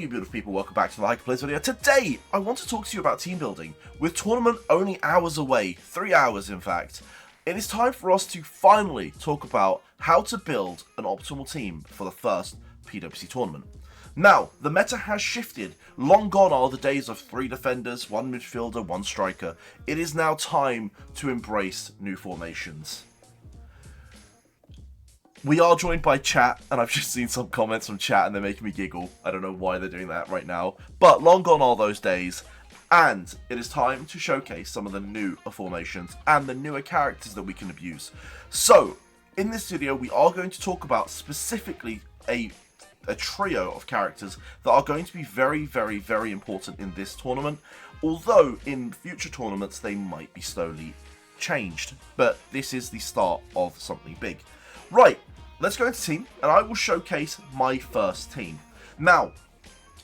you beautiful people, welcome back to the Hyperplays video. Today, I want to talk to you about team building. With tournament only hours away, 3 hours in fact, it is time for us to finally talk about how to build an optimal team for the first PWC tournament. Now, the meta has shifted. Long gone are the days of 3 defenders, 1 midfielder, 1 striker. It is now time to embrace new formations. We are joined by chat, and I've just seen some comments from chat and they're making me giggle. I don't know why they're doing that right now, but long gone are those days, and it is time to showcase some of the newer formations and the newer characters that we can abuse. So, in this video, we are going to talk about specifically a trio of characters that are going to be very, very, very important in this tournament, although in future tournaments they might be slowly changed, but this is the start of something big. Right. Let's go into team, and I will showcase my first team. Now,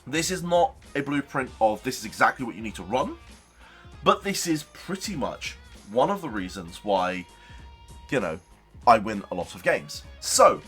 this is not a blueprint of this is exactly what you need to run, but this is pretty much one of the reasons why, I win a lot of games. So,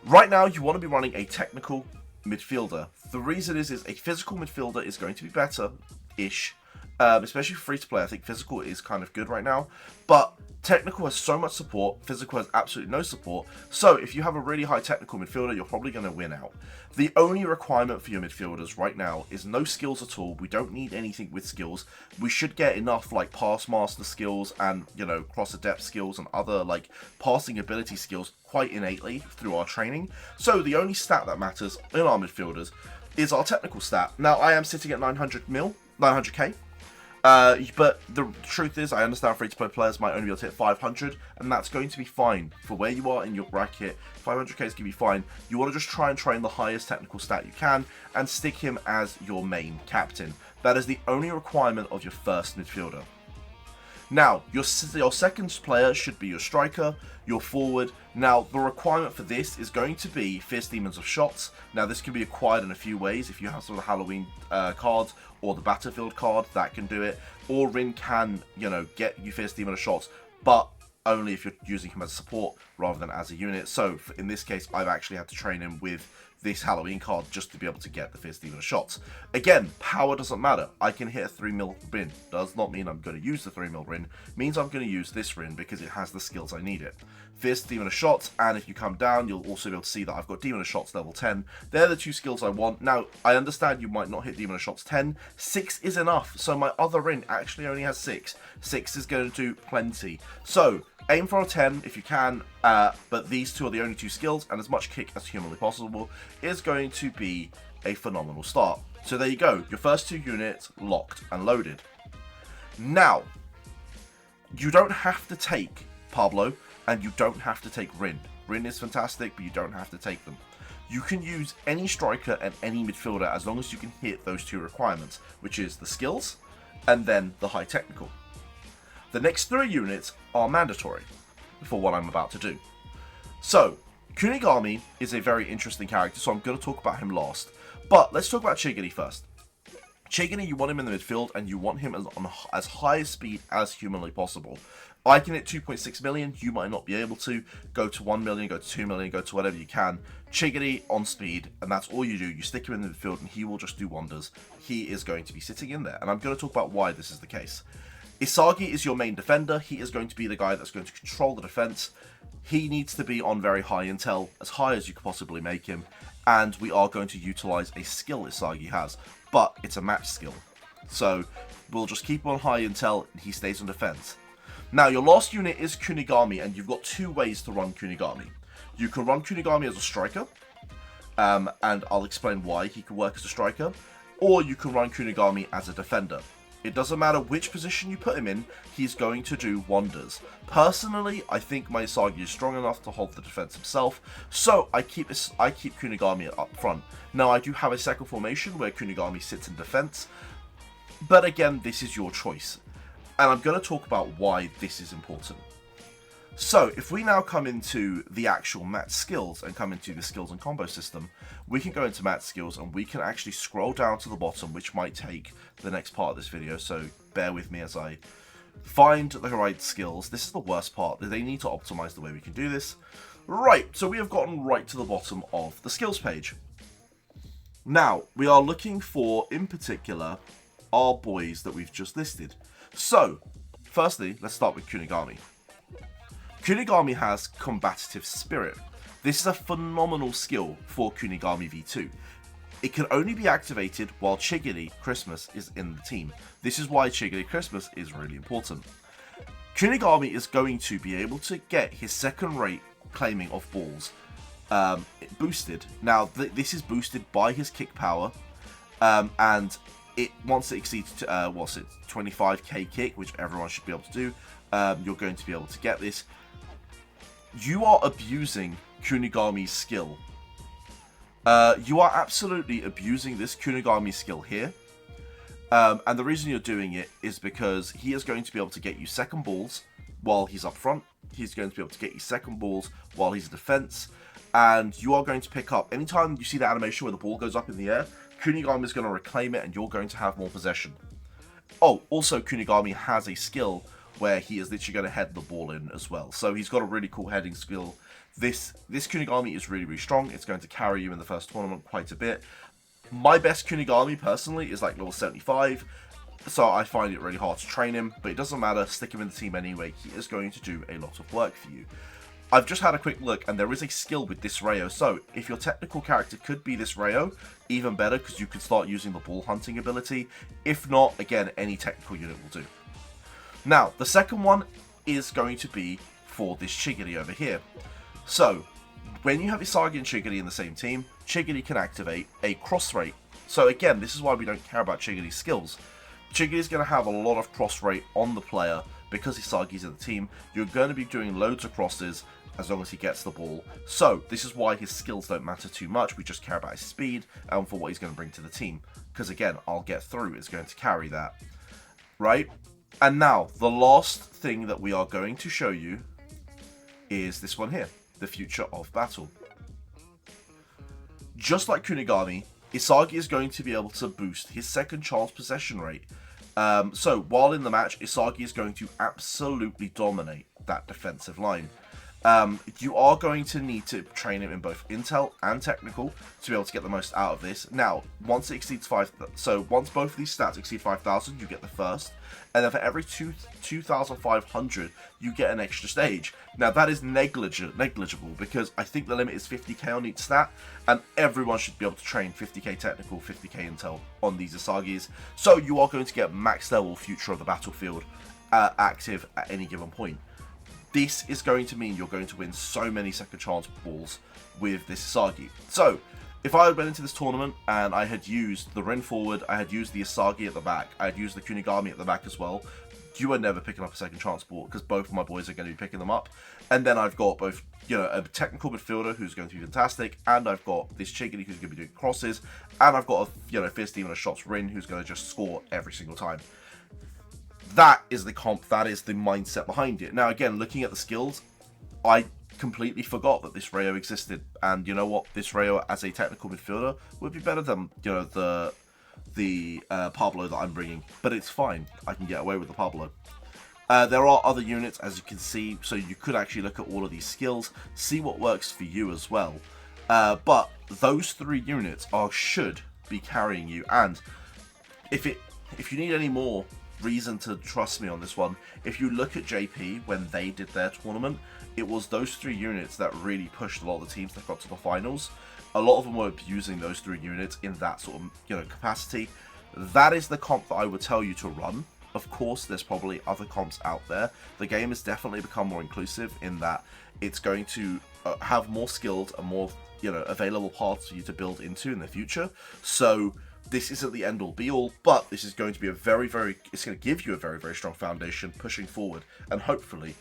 right now you want to be running a technical midfielder. The reason is a physical midfielder is going to be better-ish, especially for free-to-play. I think physical is kind of good right now, but technical has so much support, physical has absolutely no support, so if you have a really high technical midfielder, you're probably going to win out. The only requirement for your midfielders right now is no skills at all. We don't need anything with skills. We should get enough like pass master skills and, cross depth skills and other like passing ability skills quite innately through our training. So the only stat that matters in our midfielders is our technical stat. Now I am sitting at 900k. But the truth is, I understand free-to-play players might only be able to hit 500, and that's going to be fine. For where you are in your bracket, 500k is going to be fine. You want to just try and train the highest technical stat you can, and stick him as your main captain. That is the only requirement of your first midfielder. Now, your second player should be your striker, your forward. Now, the requirement for this is going to be Fierce Demons of Shots. Now, this can be acquired in a few ways. If you have some of the Halloween cards or the Battlefield card, that can do it. Or Rin can, get you Fierce Demon of Shots, but only if you're using him as a support rather than as a unit. So, in this case, I've actually had to train him with this Halloween card just to be able to get the Fierce Demon of Shots. Again, power doesn't matter. I can hit a 3mm Rin. Does not mean I'm going to use the 3mm Rin. Means I'm going to use this Rin because it has the skills I need it. Fierce Demon of Shots, and if you come down, you'll also be able to see that I've got Demon of Shots level 10. They're the 2 skills I want. Now, I understand you might not hit Demon of Shots 10. 6 is enough, so my other Rin actually only has 6. 6 is going to do plenty. So, aim for a 10 if you can, but these 2 are the only 2 skills, and as much kick as humanly possible is going to be a phenomenal start. So there you go, your first 2 units locked and loaded. Now, you don't have to take Pablo, and you don't have to take Rin. Rin is fantastic, but you don't have to take them. You can use any striker and any midfielder as long as you can hit those 2 requirements, which is the skills and then the high technical. The next 3 units are mandatory for what I'm about to do. So, Kunigami is a very interesting character, so I'm going to talk about him last. But let's talk about Chigiri first. Chigiri, you want him in the midfield, and you want him on as high a speed as humanly possible. I can hit 2.6 million, you might not be able to. Go to 1 million, go to 2 million, go to whatever you can. Chigiri on speed, and that's all you do. You stick him in the midfield, and he will just do wonders. He is going to be sitting in there, and I'm going to talk about why this is the case. Isagi is your main defender. He is going to be the guy that's going to control the defense. He needs to be on very high intel, as high as you could possibly make him, and we are going to utilize a skill Isagi has, but it's a match skill. So we'll just keep on high intel, and he stays on defense. Now, your last unit is Kunigami, and you've got 2 ways to run Kunigami. You can run Kunigami as a striker, and I'll explain why he can work as a striker, or you can run Kunigami as a defender. It doesn't matter which position you put him in, he's going to do wonders. Personally, I think my Isagi is strong enough to hold the defense himself, so I keep Kunigami up front. Now, I do have a second formation where Kunigami sits in defense, but again, this is your choice. And I'm going to talk about why this is important. So, if we now come into the actual match skills and come into the skills and combo system, we can go into match skills and we can actually scroll down to the bottom, which might take the next part of this video, so bear with me as I find the right skills. This is the worst part. They need to optimize the way we can do this. Right, so we have gotten right to the bottom of the skills page. Now, we are looking for, in particular, our boys that we've just listed. So, firstly, let's start with Kunigami. Kunigami has Combative Spirit. This is a phenomenal skill for Kunigami V2. It can only be activated while Chigiri Christmas is in the team. This is why Chigiri Christmas is really important. Kunigami is going to be able to get his second rate claiming of balls boosted. Now, this is boosted by his kick power, and once it exceeds 25k kick, which everyone should be able to do, you're going to be able to get this. You are abusing Kunigami's skill. You are absolutely abusing this Kunigami skill here. And the reason you're doing it is because he is going to be able to get you second balls while he's up front. He's going to be able to get you second balls while he's in defense. And you are going to pick up, anytime you see the animation where the ball goes up in the air, Kunigami is going to reclaim it and you're going to have more possession. Oh, also Kunigami has a skill where he is literally going to head the ball in as well. So he's got a really cool heading skill. This Kunigami is really, really strong. It's going to carry you in the first tournament quite a bit. My best Kunigami, personally, is like level 75. So I find it really hard to train him. But it doesn't matter. Stick him in the team anyway. He is going to do a lot of work for you. I've just had a quick look, and there is a skill with this Rayo. So if your technical character could be this Rayo, even better, because you could start using the ball hunting ability. If not, again, any technical unit will do. Now, the second one is going to be for this Chigiri over here. So, when you have Isagi and Chigiri in the same team, Chigiri can activate a cross rate. So again, this is why we don't care about Chigiri's skills. Chigiri is going to have a lot of cross rate on the player because Isagi's in the team. You're going to be doing loads of crosses as long as he gets the ball. So, this is why his skills don't matter too much. We just care about his speed and for what he's going to bring to the team. Because again, I'll get through is going to carry that. Right? And now, the last thing that we are going to show you is this one here, the Future of Battle. Just like Kunigami, Isagi is going to be able to boost his second chance possession rate. So, while in the match, Isagi is going to absolutely dominate that defensive line. You are going to need to train him in both intel and technical to be able to get the most out of this. Now, once it exceeds once both of these stats exceed 5,000, you get the first, and then for every 2,500, you get an extra stage. Now, that is negligible because I think the limit is 50k on each stat, and everyone should be able to train 50k technical, 50k intel on these Isagis. So you are going to get max level Future of the Battlefield active at any given point. This is going to mean you're going to win so many second chance balls with this Isagi. So, if I went into this tournament and I had used the Rin forward, I had used the Isagi at the back, I had used the Kunigami at the back as well, you are never picking up a second chance ball because both of my boys are going to be picking them up. And then I've got both, a technical midfielder who's going to be fantastic, and I've got this Chigiri who's going to be doing crosses, and I've got a Fierce Demon of Shots Rin who's going to just score every single time. That is the comp, that is the mindset behind it. Now, again, looking at the skills, I completely forgot that this Rayo existed. And you know what? This Rayo as a technical midfielder would be better than, the Pablo that I'm bringing. But it's fine. I can get away with the Pablo. There are other units, as you can see, so you could actually look at all of these skills, see what works for you as well. But those three units should be carrying you. And if you need any more reason to trust me on this one, if you look at JP when they did their tournament, it was those three units that really pushed a lot of the teams that got to the finals. A lot of them were abusing those three units in that sort of capacity. That is the comp that I would tell you to run. Of course, there's probably other comps out there. The game has definitely become more inclusive in that it's going to have more skilled and more available paths for you to build into in the future. So this isn't the end all be all, but this is going to be it's going to give you a very, very strong foundation pushing forward and hopefully,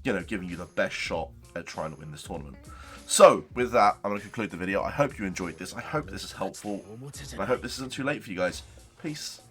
giving you the best shot at trying to win this tournament. So, with that, I'm going to conclude the video. I hope you enjoyed this. I hope this is helpful. And I hope this isn't too late for you guys. Peace.